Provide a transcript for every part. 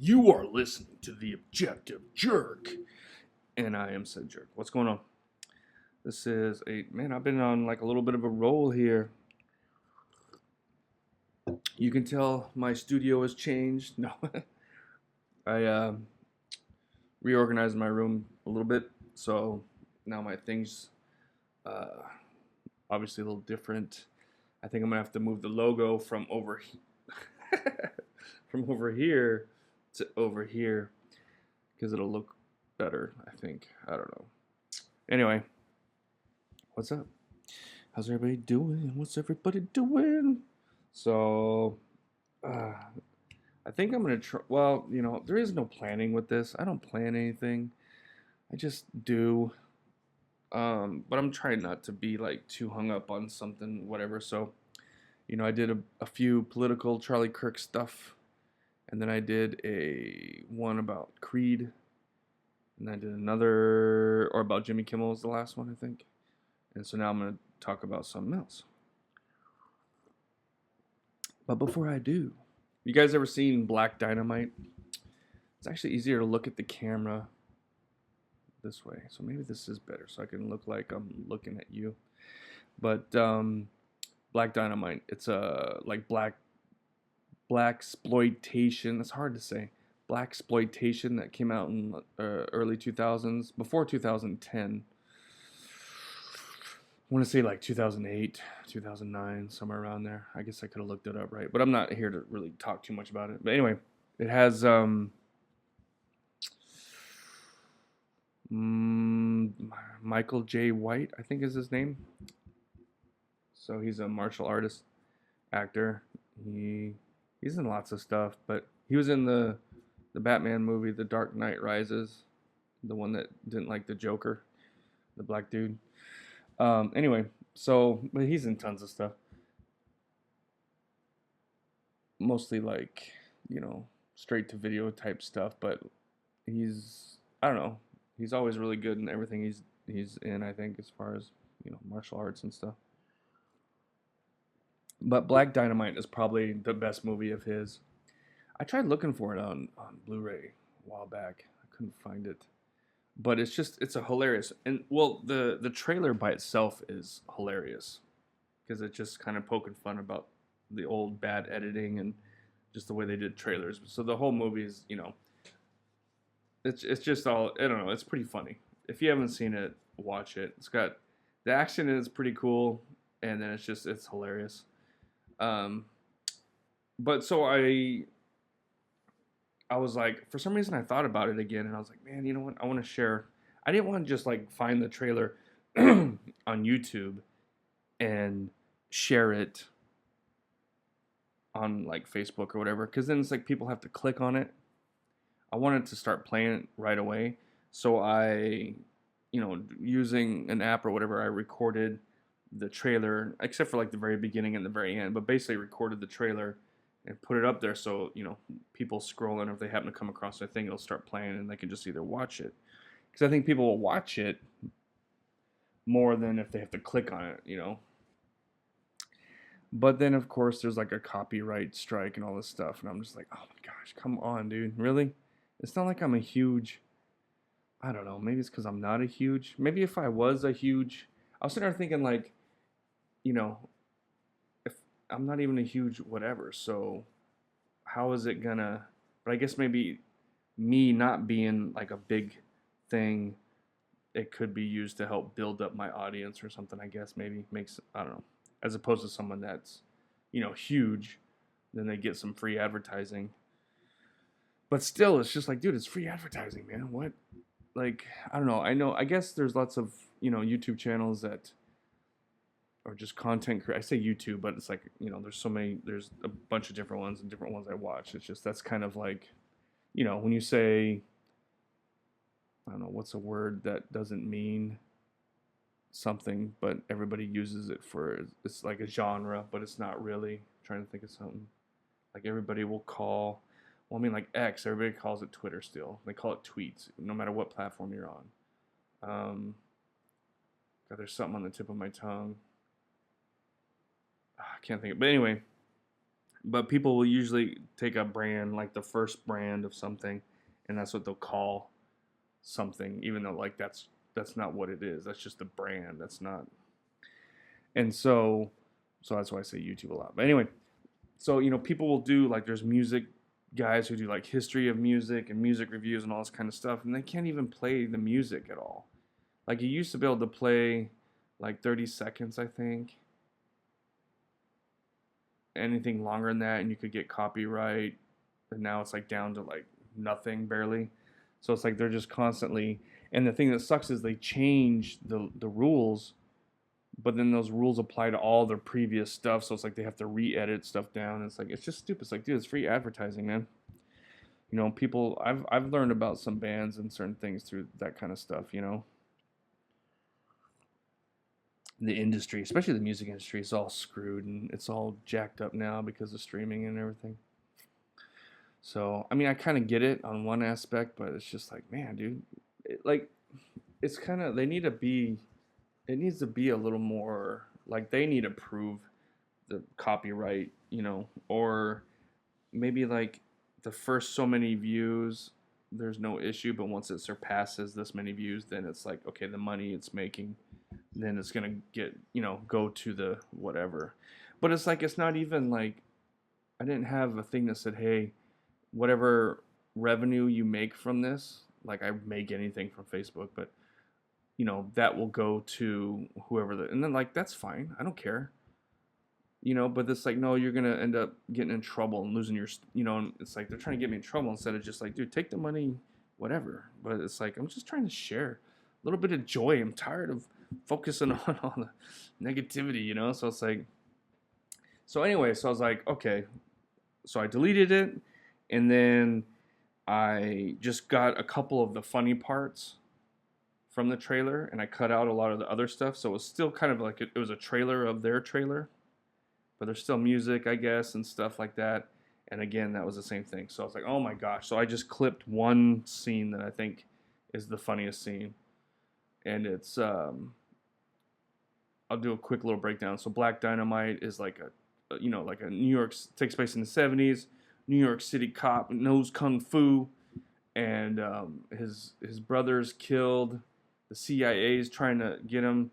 You are listening to The Objective Jerk. And I am said jerk. What's going on? This is I've been on like a little bit of a roll here. You can tell my studio has changed. No. I reorganized my room a little bit. So now my things, obviously a little different. I think I'm going to have to move the logo from over from over here to over here because it'll look better, I think. I don't know. Anyway, what's up? How's everybody doing? What's everybody doing? So, I think I'm going to try. Well, there is no planning with this. I don't plan anything. I just do. But I'm trying not to be like too hung up on something, whatever. So, I did a few political Charlie Kirk stuff. And then I did one about Creed. And I did another, or about Jimmy Kimmel was the last one, I think. And so now I'm going to talk about something else. But before I do, you guys ever seen Black Dynamite? It's actually easier to look at the camera this way. So maybe this is better so I can look like I'm looking at you. But Black Dynamite, it's a like black exploitation. It's hard to say. Black exploitation that came out in early 2000s, before 2010. I want to say like 2008, 2009, somewhere around there. I guess I could have looked it up, right? But I'm not here to really talk too much about it. But anyway, it has Michael J. White, I think is his name. So he's a martial artist, actor. He's in lots of stuff, but he was in the Batman movie, The Dark Knight Rises, the one that didn't like the Joker, the black dude. Anyway, but he's in tons of stuff. Mostly like, straight to video type stuff, but I don't know, he's always really good in everything he's in, I think, as far as, martial arts and stuff. But Black Dynamite is probably the best movie of his. I tried looking for it on Blu-ray a while back. I couldn't find it. But it's a hilarious, and well, the trailer by itself is hilarious because it's just kind of poking fun about the old bad editing and just the way they did trailers. So the whole movie is, it's just all, I don't know, it's pretty funny. If you haven't seen it, watch it. It's got, the action is pretty cool, and then it's hilarious. But so I was like, for some reason I thought about it again, and I was like, man, you know what? I want to share. I didn't want to just like find the trailer on YouTube and share it on like Facebook or whatever, because then it's like people have to click on it. I wanted to start playing it right away. So I, using an app or whatever, I recorded the trailer, except for like the very beginning and the very end, but basically recorded the trailer and put it up there so, people scrolling, or if they happen to come across their thing, it'll start playing and they can just either watch it. Because I think people will watch it more than if they have to click on it, But then, of course, there's like a copyright strike and all this stuff. And I'm just like, oh my gosh, come on, dude. Really? It's not like I'm a huge, I don't know, maybe it's because I'm not a huge, maybe if I was a huge, I was sitting there thinking like, if I'm not even a huge whatever, so how is it gonna, but I guess maybe me not being like a big thing, it could be used to help build up my audience or something, I guess maybe makes, I don't know, as opposed to someone that's, huge, then they get some free advertising. But still, it's just like, dude, it's free advertising, man. What? Like, I don't know. I guess there's lots of, YouTube channels that or just content I say YouTube, but it's like, there's a bunch of different ones and different ones I watch. It's just, that's kind of like, when you say, I don't know, what's a word that doesn't mean something, but everybody uses it for, it's like a genre, but it's not really. I'm trying to think of something. Like everybody will call, well, I mean like X, everybody calls it Twitter still. They call it tweets, no matter what platform you're on. God, there's something on the tip of my tongue. I can't think of it. But anyway, But people will usually take a brand, like the first brand of something, and that's what they'll call something, even though like that's not what it is. That's just the brand. That's not. And so that's why I say YouTube a lot. But anyway, so people will do like there's music guys who do like history of music and music reviews and all this kind of stuff, and they can't even play the music at all. Like you used to be able to play like 30 seconds, I think. Anything longer than that, and you could get copyright. And now it's like down to like nothing, barely. So it's like they're just constantly. And the thing that sucks is they change the rules, but then those rules apply to all their previous stuff. So it's like they have to re-edit stuff down. It's like it's just stupid. It's like, dude, it's free advertising, man. People. I've learned about some bands and certain things through that kind of stuff. The industry, especially the music industry, is all screwed and it's all jacked up now because of streaming and everything. So, I mean, I kind of get it on one aspect, but it's just like, man, dude, it's kind of, it needs to be a little more, like, they need to prove the copyright, or maybe like the first so many views, there's no issue, but once it surpasses this many views, then it's like, okay, the money it's making, then it's gonna get, go to the whatever. But it's like, it's not even like, I didn't have a thing that said, hey, whatever revenue you make from this, like I make anything from Facebook, but that will go to whoever and then like that's fine, I don't care. But it's like, no, you're gonna end up getting in trouble and losing your, and it's like they're trying to get me in trouble instead of just like, dude, take the money, whatever. But it's like, I'm just trying to share a little bit of joy. I'm tired of focusing on all the negativity, so it's like, so anyway, so I was like, okay, so I deleted it, and then I just got a couple of the funny parts from the trailer, and I cut out a lot of the other stuff, so it was still kind of like it was a trailer of their trailer, but there's still music, I guess, and stuff like that. And again, that was the same thing. So I was like, oh my gosh. So I just clipped one scene that I think is the funniest scene, and it's I'll do a quick little breakdown. So Black Dynamite is like like a New York, takes place in the 70s. New York City cop knows kung fu, and his brother's killed. The CIA is trying to get him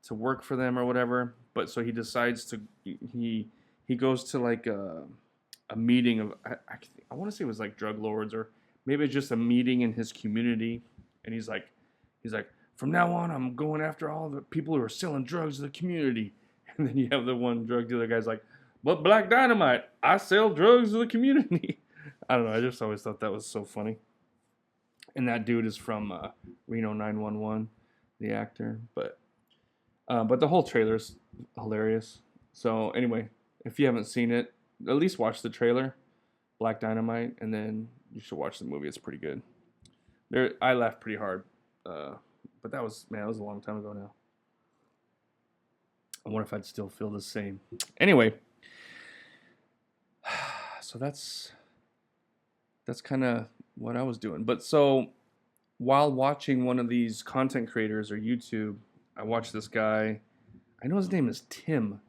to work for them or whatever. But so he decides to he goes to like a meeting of I want to say it was like drug lords, or maybe it's just a meeting in his community, and he's like from now on I'm going after all the people who are selling drugs to the community. And then you have the one drug dealer guy's like, but Black Dynamite, I sell drugs to the community. I don't know. I just always thought that was so funny. And that dude is from Reno 911, the actor. But the whole trailer's hilarious. So anyway, if you haven't seen it, at least watch the trailer, Black Dynamite, and then you should watch the movie. It's pretty good. I laughed pretty hard. But that was a long time ago now. I wonder if I'd still feel the same. Anyway, so that's kind of what I was doing. But so while watching one of these content creators or YouTube, I watched this guy. I know his name is Tim,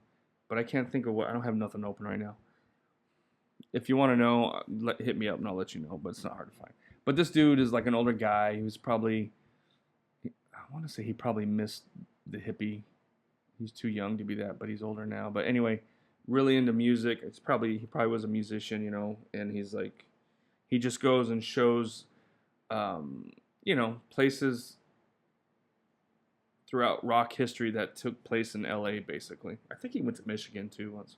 but I can't think of what. I don't have nothing open right now. If you want to know, hit me up and I'll let you know. But it's not hard to find. But this dude is like an older guy who's probably, I want to say he probably missed the hippie. He's too young to be that, but he's older now. But anyway, really into music. He probably was a musician, and he's like, he just goes and shows, places throughout rock history that took place in LA, basically. I think he went to Michigan too once.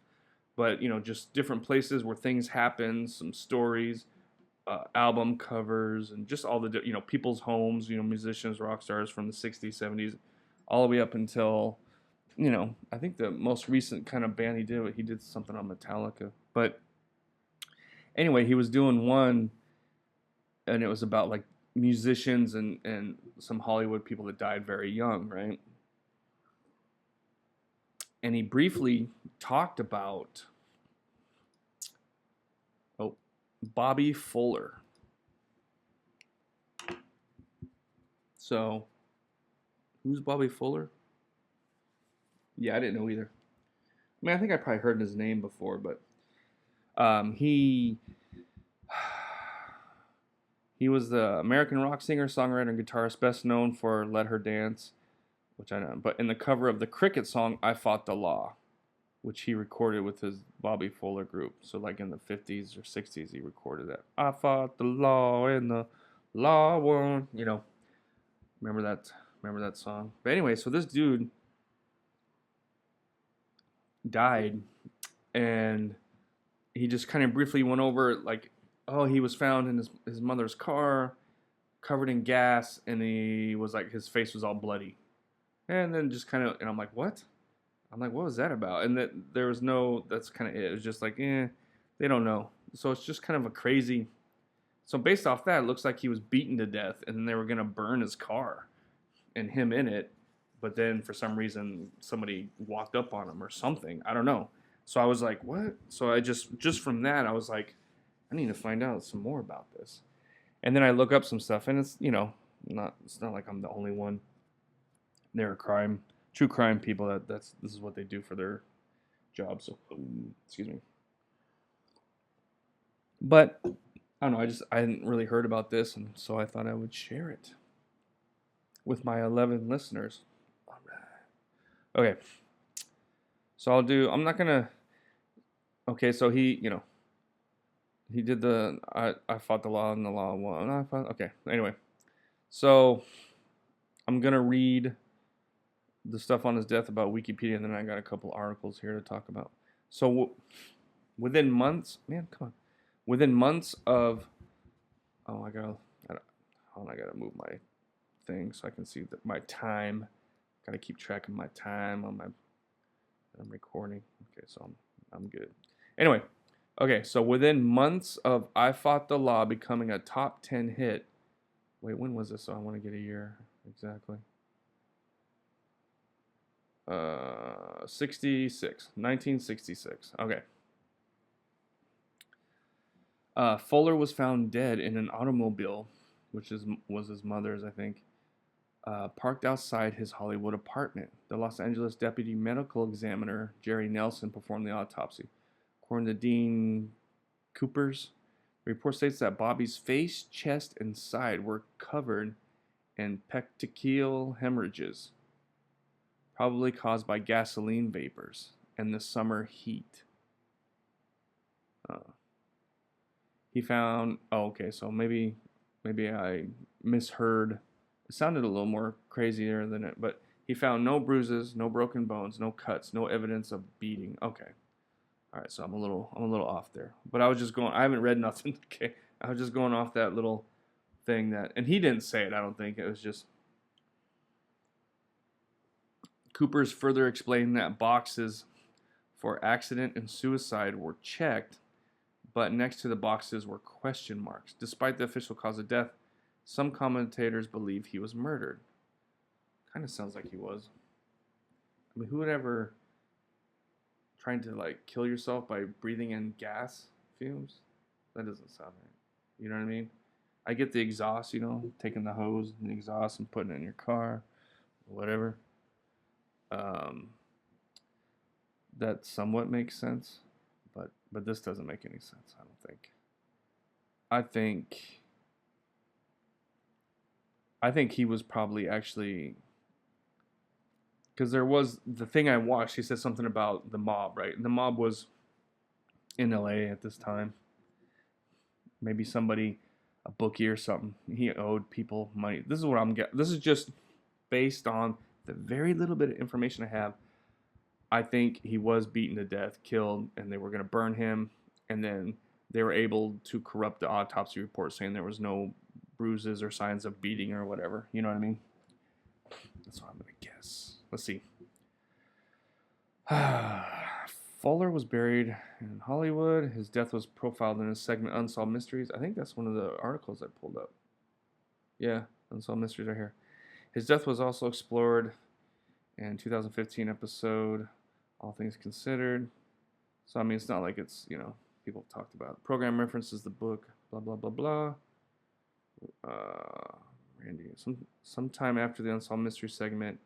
But, just different places where things happen, some stories, album covers, and just all the, people's homes, musicians, rock stars from the 60s, 70s, all the way up until, I think the most recent kind of band he did something on Metallica. But anyway, he was doing one, and it was about like musicians and some Hollywood people that died very young, right? And he briefly talked about Bobby Fuller. So, who's Bobby Fuller? Yeah, I didn't know either. I mean, I think I probably heard his name before, but He he was the American rock singer, songwriter, and guitarist best known for "Let Her Dance," which I know, but in the cover of the Cricket song "I Fought the Law," which he recorded with his Bobby Fuller group. So like in the 50s or 60s, he recorded that. I fought the law and the law won. You know, remember that? Remember that song? But anyway, so this dude died, and he just kind of briefly went over like, oh, he was found in his mother's car, covered in gas, and he was like, his face was all bloody, and then just kind of, and I'm like, what? I'm like, what was that about? And that there was no, that's kind of it. It was just like, they don't know. So it's just kind of a crazy. So based off that, it looks like he was beaten to death, and then they were gonna burn his car and him in it. But then for some reason, somebody walked up on him or something. I don't know. So I was like, what? So I just from that, I was like, I need to find out some more about this. And then I look up some stuff, and it's it's not like I'm the only one. There are true crime people this is what they do for their job. So excuse me. But I don't know. I hadn't really heard about this, and so I thought I would share it with my 11 listeners. All right. Okay. So I'm not gonna. Okay. So he did I fought the law and the law won. Okay. Anyway, so I'm gonna read the stuff on his death about Wikipedia, and then I got a couple articles here to talk about. So within months, man, come on. Within months of, I gotta move my thing so I can see my time. Gotta keep track of my time on I'm recording. Okay, so I'm good. Anyway, okay, so within months of I Fought the Law becoming a top 10 hit. Wait, when was this? So I want to get a year exactly. 1966. Okay. Fuller was found dead in an automobile, which was his mother's, I think, parked outside his Hollywood apartment. The Los Angeles deputy medical examiner, Jerry Nelson, performed the autopsy. According to Dean Coopers, the report states that Bobby's face, chest, and side were covered in petechial hemorrhages, probably caused by gasoline vapors and the summer heat. He found. Oh, okay. So maybe I misheard. It sounded a little more crazier than it, but he found no bruises, no broken bones, no cuts, no evidence of beating. Okay. All right. So I'm a little off there, but I was just going. I haven't read nothing. Okay. I was just going off that little thing and he didn't say it. I don't think it was just. Coopers further explained that boxes for accident and suicide were checked, but next to the boxes were question marks. Despite the official cause of death, some commentators believe he was murdered. Kind of sounds like he was. I mean, who would ever trying to like kill yourself by breathing in gas fumes? That doesn't sound right. You know what I mean? I get the exhaust, taking the hose and the exhaust and putting it in your car, whatever. That somewhat makes sense, but this doesn't make any sense. I don't think. I think he was probably actually because there was the thing I watched. He said something about the mob, right? And the mob was in LA at this time. Maybe somebody, a bookie or something. He owed people money. This is what I'm getting. This is just based on the very little bit of information I have. I think he was beaten to death, killed, and they were going to burn him. And then they were able to corrupt the autopsy report saying there was no bruises or signs of beating or whatever. You know what I mean? That's what I'm going to guess. Let's see. Fuller was buried in Hollywood. His death was profiled in a segment Unsolved Mysteries. I think that's one of the articles I pulled up. Yeah, Unsolved Mysteries right here. His death was also explored in 2015 episode All Things Considered. So, I mean, it's not like it's, people have talked about it. Program references the book, blah, blah, blah, blah. Randy, sometime after the Unsolved Mystery segment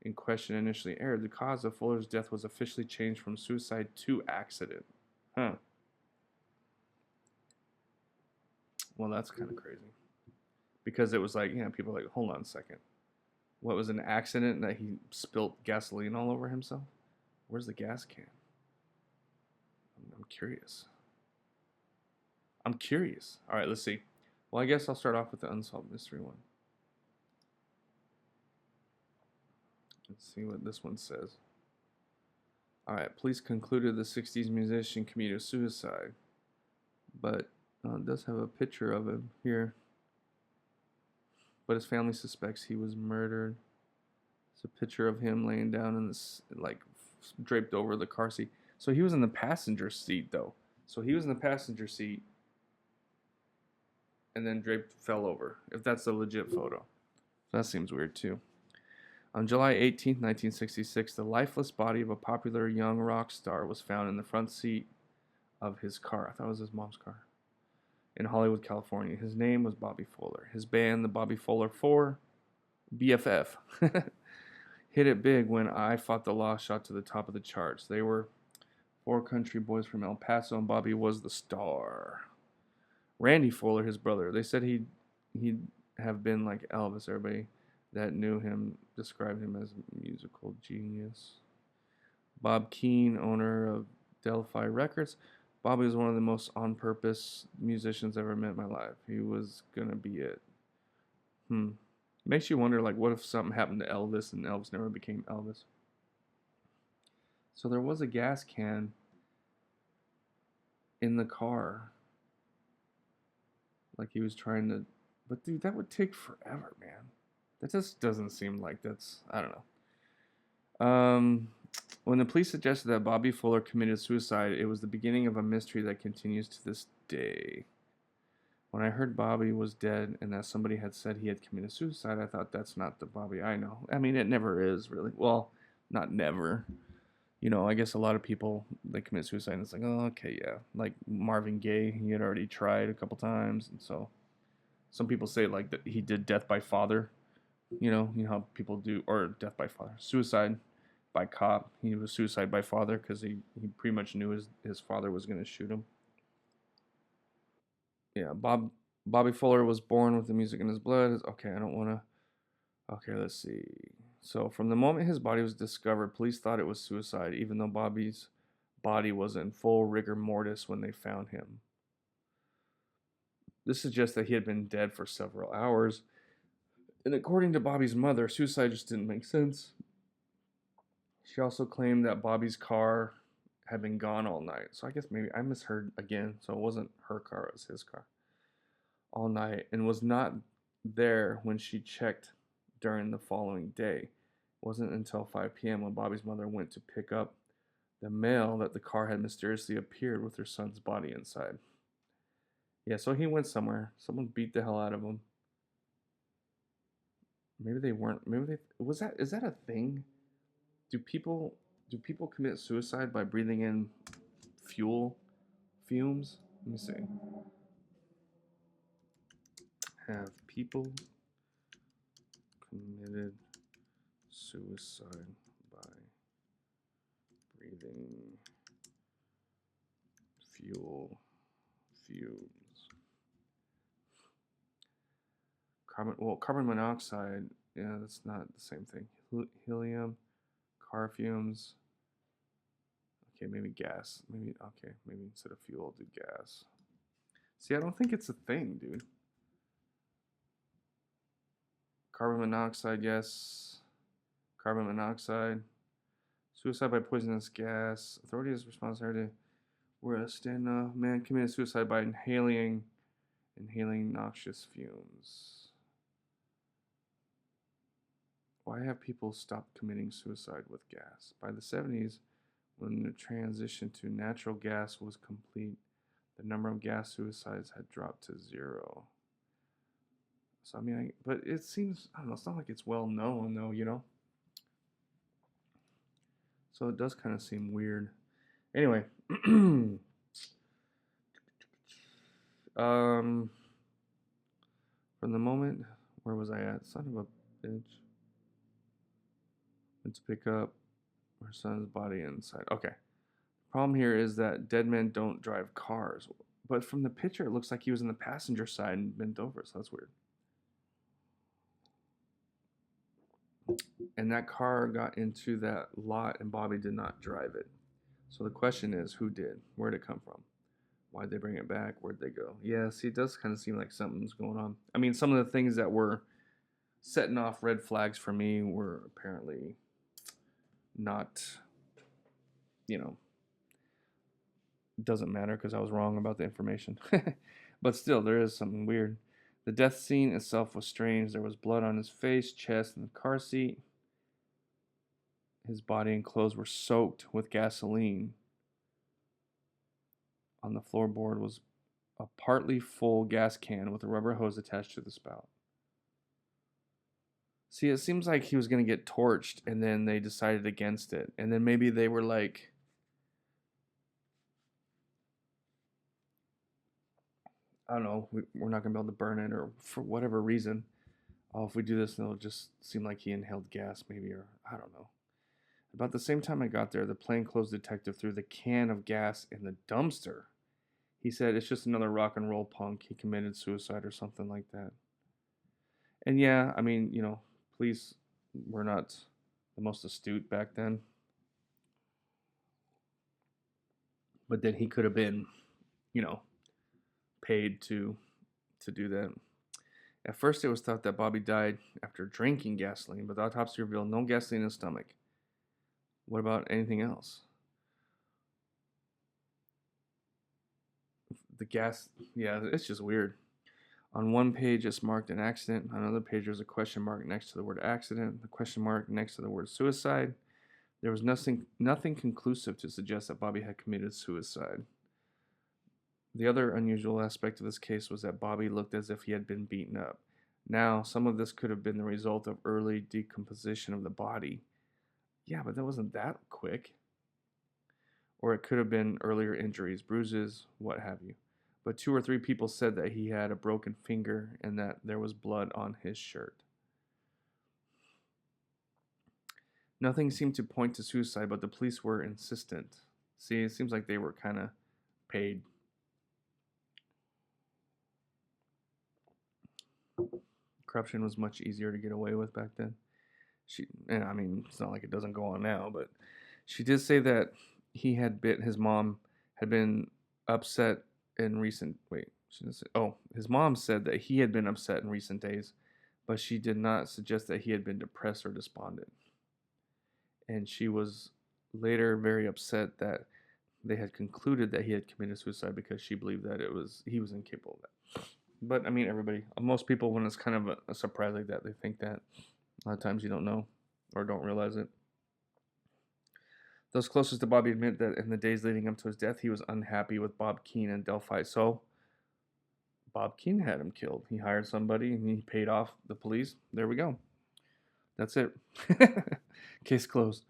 in question initially aired, the cause of Fuller's death was officially changed from suicide to accident. Huh. Well, that's kind of crazy because it was like, yeah, people were like, hold on a second. What was an accident that he spilt gasoline all over himself? Where's the gas can? I'm curious. I'm curious. All right, let's see. Well, I guess I'll start off with the unsolved mystery one. Let's see what this one says. All right, police concluded the 60s musician committed suicide, but it does have a picture of him here. But his family suspects he was murdered. It's a picture of him laying down in this, like, draped over the car seat. So he was in the passenger seat, though. So he was in the passenger seat, and then draped fell over. If that's a legit photo, that seems weird too. On July 18th, 1966, the lifeless body of a popular young rock star was found in the front seat of his car. I thought it was his mom's car. In Hollywood, California. His name was Bobby Fuller. His band, the Bobby Fuller 4, BFF, hit it big when I Fought the Law shot to the top of the charts. They were 4 country boys from El Paso, and Bobby was the star. Randy Fuller, his brother, they said he'd have been like Elvis. Everybody that knew him described him as a musical genius. Bob Keene, owner of Delphi Records. Bobby was one of the most on-purpose musicians I ever met in my life. He was gonna be it. Makes you wonder, like, what if something happened to Elvis and Elvis never became Elvis? So there was a gas can in the car. Like he was trying to... But, dude, that would take forever, man. That just doesn't seem like that's... I don't know. When the police suggested that Bobby Fuller committed suicide, it was the beginning of a mystery that continues to this day. When I heard Bobby was dead and that somebody had said he had committed suicide, I thought that's not the Bobby I know. I mean, it never is, really. Well, not never. You know, I guess a lot of people, they commit suicide and it's like, oh, okay, yeah. Like Marvin Gaye, he had already tried a couple times. And so some people say, like, that he did death by father. You know how people do, or death by father. Suicide by cop. He was suicide by father because he pretty much knew his father was going to shoot him. Yeah, Bobby Fuller was born with the music in his blood. Okay, I don't want to. Okay, let's see. So from the moment his body was discovered, police thought it was suicide, even though Bobby's body was in full rigor mortis when they found him. This suggests that he had been dead for several hours. And according to Bobby's mother, suicide just didn't make sense. She also claimed that Bobby's car had been gone all night. So I guess maybe I misheard again. So it wasn't her car, it was his car. All night, and was not there when she checked during the following day. It wasn't until 5 p.m. when Bobby's mother went to pick up the mail that the car had mysteriously appeared with her son's body inside. Yeah, so he went somewhere. Someone beat the hell out of him. Maybe they weren't. Maybe they was that. Is that a thing? Do people commit suicide by breathing in fuel fumes? Let me see. Have people committed suicide by breathing fuel fumes? Carbon monoxide. Yeah, that's not the same thing. Helium, car fumes. Okay, maybe gas. Maybe instead of fuel, do gas. See, I don't think it's a thing, dude. Carbon monoxide, yes. Carbon monoxide. Suicide by poisonous gas. Authorities responsible where a stand man committed suicide by inhaling noxious fumes. Why have people stopped committing suicide with gas? By the 70s, when the transition to natural gas was complete, the number of gas suicides had dropped to 0. So, I mean, but it seems, I don't know, it's not like it's well known, though, you know? So it does kind of seem weird. Anyway, from the moment, where was I at? Son of a bitch. Went to pick up her son's body inside. Okay. Problem here is that dead men don't drive cars. But from the picture, it looks like he was in the passenger side and bent over, so that's weird. And that car got into that lot, and Bobby did not drive it. So the question is, who did? Where'd it come from? Why'd they bring it back? Where'd they go? Yeah, see, it does kind of seem like something's going on. I mean, some of the things that were setting off red flags for me were apparently not, you know, doesn't matter because I was wrong about the information. But still, there is something weird. The death scene itself was strange. There was blood on his face, chest, and the car seat. His body and clothes were soaked with gasoline. On the floorboard was a partly full gas can with a rubber hose attached to the spout. See, it seems like he was going to get torched, and then they decided against it. And then maybe they were like, I don't know, we're not going to be able to burn it, or for whatever reason. Oh, if we do this, then it'll just seem like he inhaled gas, maybe, or I don't know. About the same time I got there, the plainclothes detective threw the can of gas in the dumpster. He said it's just another rock and roll punk. He committed suicide or something like that. And yeah, I mean, police were not the most astute back then. But then he could have been, paid to do that. At first, it was thought that Bobby died after drinking gasoline, but the autopsy revealed no gasoline in his stomach. What about anything else? The gas, yeah, it's just weird. On one page, it's marked an accident. On another page, there's a question mark next to the word accident, the question mark next to the word suicide. There was nothing conclusive to suggest that Bobby had committed suicide. The other unusual aspect of this case was that Bobby looked as if he had been beaten up. Now, some of this could have been the result of early decomposition of the body. Yeah, but that wasn't that quick. Or it could have been earlier injuries, bruises, what have you. But 2 or 3 people said that he had a broken finger and that there was blood on his shirt. Nothing seemed to point to suicide, but the police were insistent. See, it seems like they were kind of paid. Corruption was much easier to get away with back then. And I mean, it's not like it doesn't go on now, but she did say that his mom had been upset in recent, his mom said that he had been upset in recent days, but she did not suggest that he had been depressed or despondent. And she was later very upset that they had concluded that he had committed suicide because she believed that he was incapable of that. But I mean, most people, when it's kind of a surprise like that, they think that. A lot of times you don't know or don't realize it. Those closest to Bobby admit that in the days leading up to his death, he was unhappy with Bob Keene and Delphi. So Bob Keene had him killed. He hired somebody and he paid off the police. There we go. That's it. Case closed.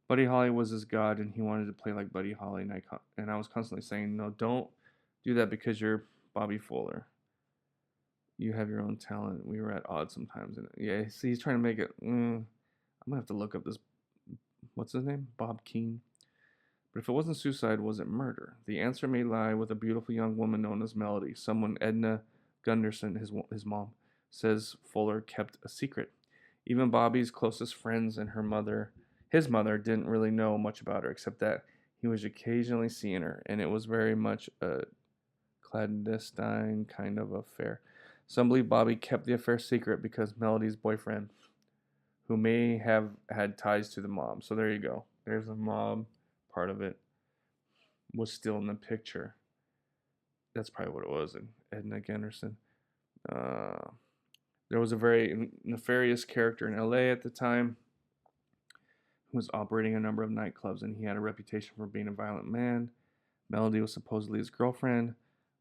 Buddy Holly was his god, and he wanted to play like Buddy Holly. And I was constantly saying, no, don't do that because you're Bobby Fuller. You have your own talent. We were at odds sometimes. And yeah, see, he's trying to make it. I'm gonna have to look up this. What's his name? Bob Keene. But if it wasn't suicide, was it murder? The answer may lie with a beautiful young woman known as Melody. Someone, Edna Gunderson, his mom, says Fuller kept a secret. Even Bobby's closest friends and his mother, didn't really know much about her, except that he was occasionally seeing her, and it was very much a clandestine kind of affair. Some believe Bobby kept the affair secret because Melody's boyfriend, who may have had ties to the mob. So there you go. There's the mob part of it. Was still in the picture. That's probably what it was. And Edna Gunderson. There was a very nefarious character in LA at the time who was operating a number of nightclubs, and he had a reputation for being a violent man. Melody was supposedly his girlfriend.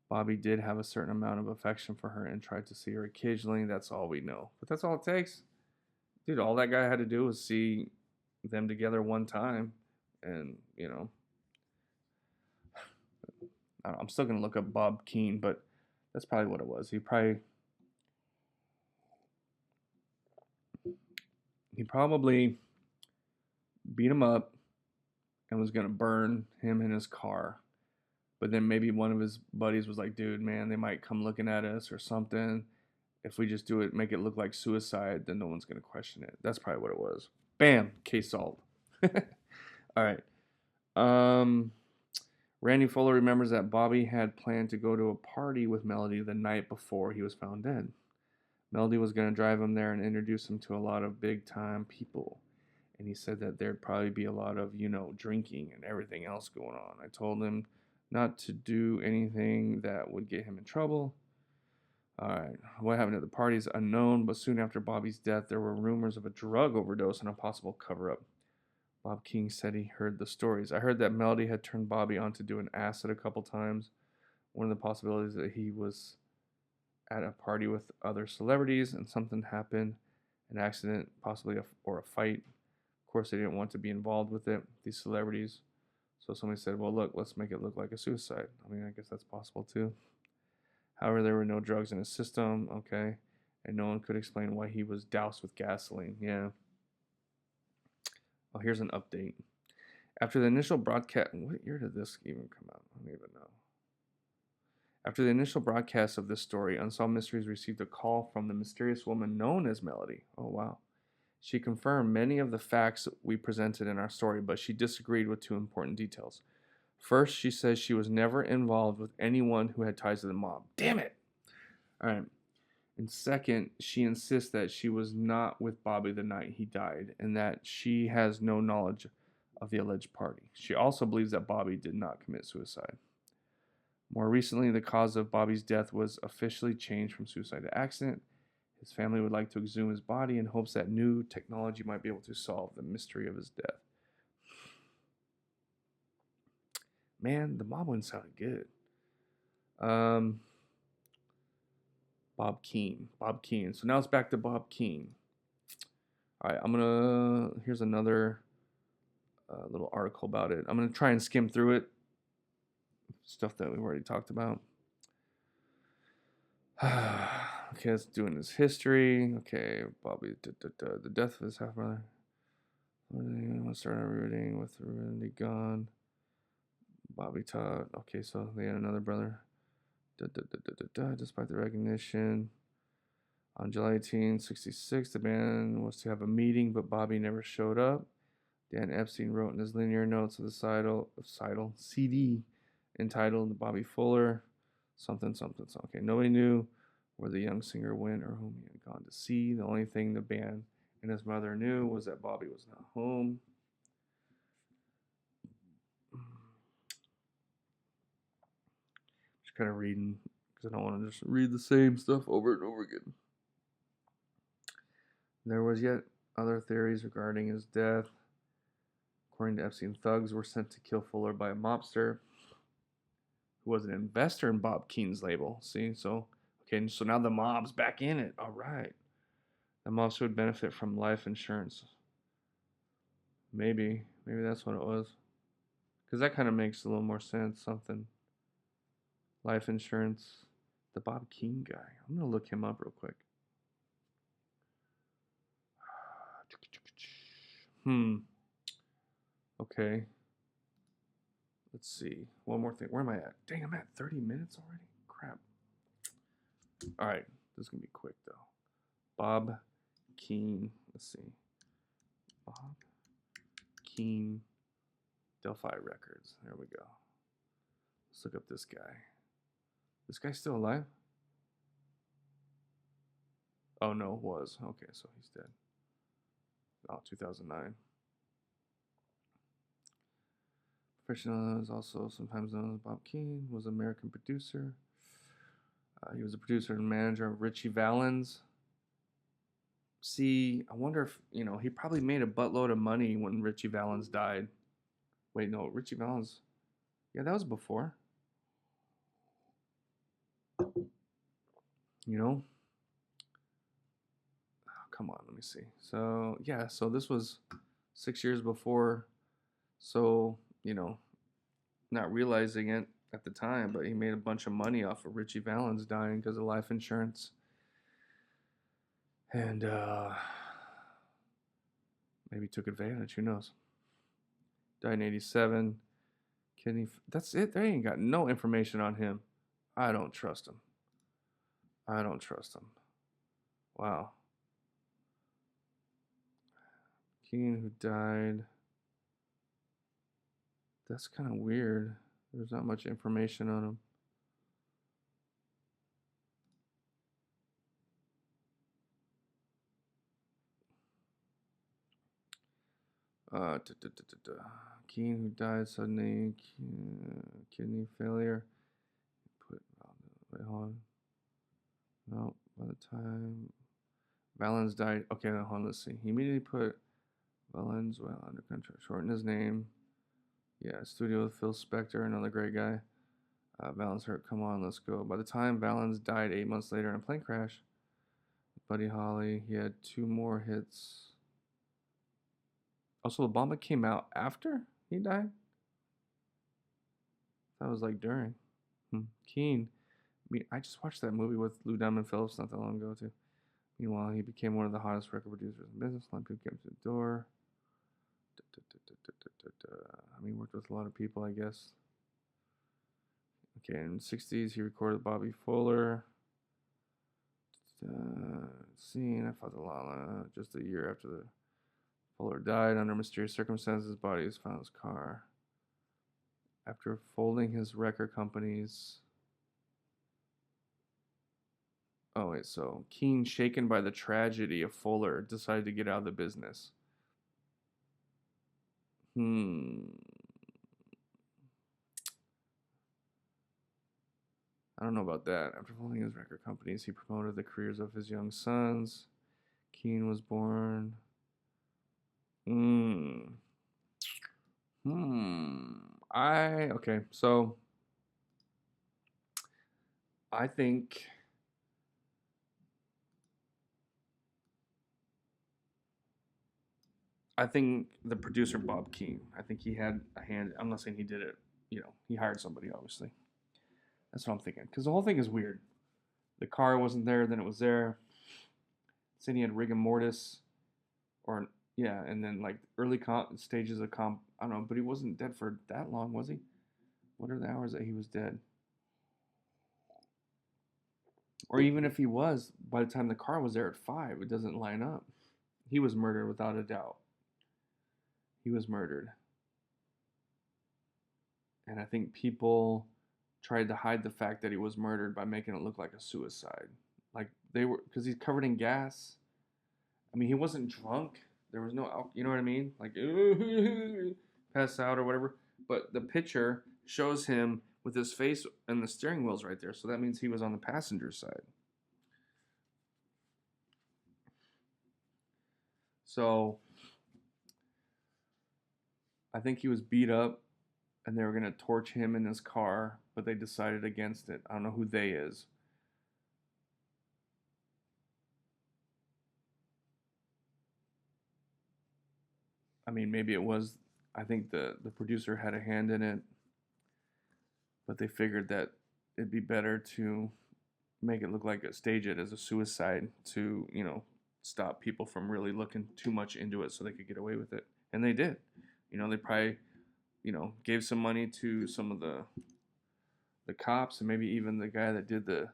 Bobby did have a certain amount of affection for her and tried to see her occasionally. That's all we know. But that's all it takes. Dude, all that guy had to do was see them together one time. And, I'm still going to look up Bob Keene, but that's probably what it was. He probably beat him up and was going to burn him in his car. But then maybe one of his buddies was like, dude, man, they might come looking at us or something. If we just do it, make it look like suicide, then no one's going to question it. That's probably what it was. Bam, case solved. All right. Randy Fuller remembers that Bobby had planned to go to a party with Melody the night before he was found dead. Melody was going to drive him there and introduce him to a lot of big time people. And he said that there'd probably be a lot of, drinking and everything else going on. I told him not to do anything that would get him in trouble. All right, what happened at the party is unknown, but soon after Bobby's death, there were rumors of a drug overdose and a possible cover up. Bob Keene said he heard the stories. I heard that Melody had turned Bobby on to doing acid a couple times. One of the possibilities that he was at a party with other celebrities and something happened, an accident, possibly or a fight. Of course, they didn't want to be involved with it, these celebrities. So somebody said, well, look, let's make it look like a suicide. I mean, I guess that's possible too. However, there were no drugs in his system, okay, and no one could explain why he was doused with gasoline. Yeah. Oh, here's an update. After the initial broadcast, what year did this even come out? I don't even know. After the initial broadcast of this story, Unsolved Mysteries received a call from the mysterious woman known as Melody. Oh, wow. She confirmed many of the facts we presented in our story, but she disagreed with two important details. First, she says she was never involved with anyone who had ties to the mob. Damn it! All right. And second, she insists that she was not with Bobby the night he died and that she has no knowledge of the alleged party. She also believes that Bobby did not commit suicide. More recently, the cause of Bobby's death was officially changed from suicide to accident. His family would like to exhume his body in hopes that new technology might be able to solve the mystery of his death. Man, the mob one sounded good. Bob Keene. So now it's back to Bob Keene. All right, here's another little article about it. I'm gonna try and skim through it. Stuff that we've already talked about. Okay, let's doing his history. Okay, Bobby, the death of his half brother. Let's start our reading with Randy gone. Bobby Todd. Okay, so they had another brother. Despite the recognition, on July 18, 1966, the band was to have a meeting, but Bobby never showed up. Dan Epstein wrote in his linear notes of the CD entitled Bobby Fuller, something. Okay, nobody knew where the young singer went or whom he had gone to see. The only thing the band and his mother knew was that Bobby was not home. Just kind of reading because I don't want to just read the same stuff over and over again. There was yet other theories regarding his death. According to Epstein, thugs were sent to kill Fuller by a mobster who was an investor in Bob Keene's label. See, so now the mob's back in it. All right, the mobster would benefit from life insurance. Maybe that's what it was, because that kind of makes a little more sense. Something life insurance. The Bob Keene guy. I'm gonna look him up real quick. Okay. Let's see. One more thing. Where am I at? Dang, I'm at 30 minutes already? Crap. All right. This is going to be quick, though. Bob Keene. Let's see. Bob Keene Delphi Records. There we go. Let's look up this guy. This guy's still alive? Oh, no, was. Okay, so he's dead. Oh, 2009. Professional is also sometimes known as Bob Keene, was an American producer. He was a producer and manager of Richie Valens. See, I wonder if, he probably made a buttload of money when Richie Valens died. Wait, no, Richie Valens. Yeah, that was before. Oh, come on, let me see. So, yeah, so this was 6 years before. So, not realizing it at the time, but he made a bunch of money off of Richie Valens dying because of life insurance. And maybe took advantage, who knows. Died in 87. Kidney. That's it. They ain't got no information on him. I don't trust him. I don't trust him. Wow. Keene who died. That's kind of weird. There's not much information on him. Keene who died suddenly. Kidney failure. Wait, hold on. No, by the time Valens died. Okay, hold on. Let's see. He immediately put Valens under control. Shortened his name. Yeah, studio with Phil Spector, another great guy. Valens hurt. Come on, let's go. By the time Valens died 8 months later in a plane crash, Buddy Holly, he had 2 more hits. Also, Obama came out after he died? That was like during. Keene. I just watched that movie with Lou Diamond Phillips not that long ago, too. Meanwhile, he became one of the hottest record producers in business. A lot of people came to the door. He worked with a lot of people, I guess. Okay, in the 60s, he recorded Bobby Fuller. Scene, I fought the Lala. Just a year after the Fuller died, under mysterious circumstances, his body was found in his car. After folding his record companies. Oh, wait, so Keene, shaken by the tragedy of Fuller, decided to get out of the business. I don't know about that. After folding his record companies, he promoted the careers of his young sons. Keene was born. Okay, so I think the producer Bob Keene, I think he had a hand. I'm not saying he did it, he hired somebody, obviously. That's what I'm thinking. Because the whole thing is weird. The car wasn't there, then it was there. Saying he had rigor mortis, and then like early stages of I don't know, but he wasn't dead for that long, was he? What are the hours that he was dead? Or even if he was, by the time the car was there at 5, it doesn't line up. He was murdered without a doubt. He was murdered. And I think people tried to hide the fact that he was murdered by making it look like a suicide. Like because he's covered in gas. I mean, he wasn't drunk. There was no alcohol, you know what I mean? Like, pass out or whatever. But the picture shows him with his face and the steering wheel's right there. So that means he was on the passenger side. So I think he was beat up and they were going to torch him in his car, but they decided against it. I don't know who they is. I mean, maybe it was, I think the producer had a hand in it, but they figured that it'd be better to make it look like stage it as a suicide to, stop people from really looking too much into it so they could get away with it. And they did. They probably, gave some money to some of the cops and maybe even the guy that did the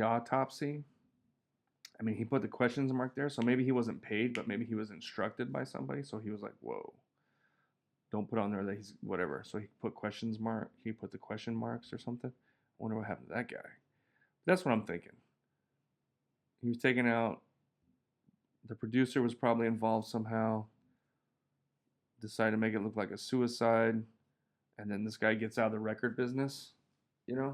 autopsy. I mean, he put the questions mark there, so maybe he wasn't paid, but maybe he was instructed by somebody. So he was like, "Whoa, don't put on there that he's whatever." So he put questions mark. He put the question marks or something. I wonder what happened to that guy. That's what I'm thinking. He was taken out. The producer was probably involved somehow. Decided to make it look like a suicide, and then this guy gets out of the record business. Yeah,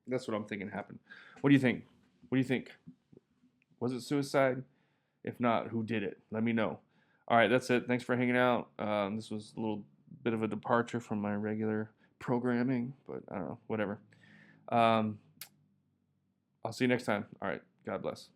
that's what I'm thinking happened. What do you think? What do you think? Was it suicide? If not, who did it? Let me know. All right, that's it. Thanks for hanging out. This was a little bit of a departure from my regular programming, but I don't know, whatever. I'll see you next time. All right, God bless.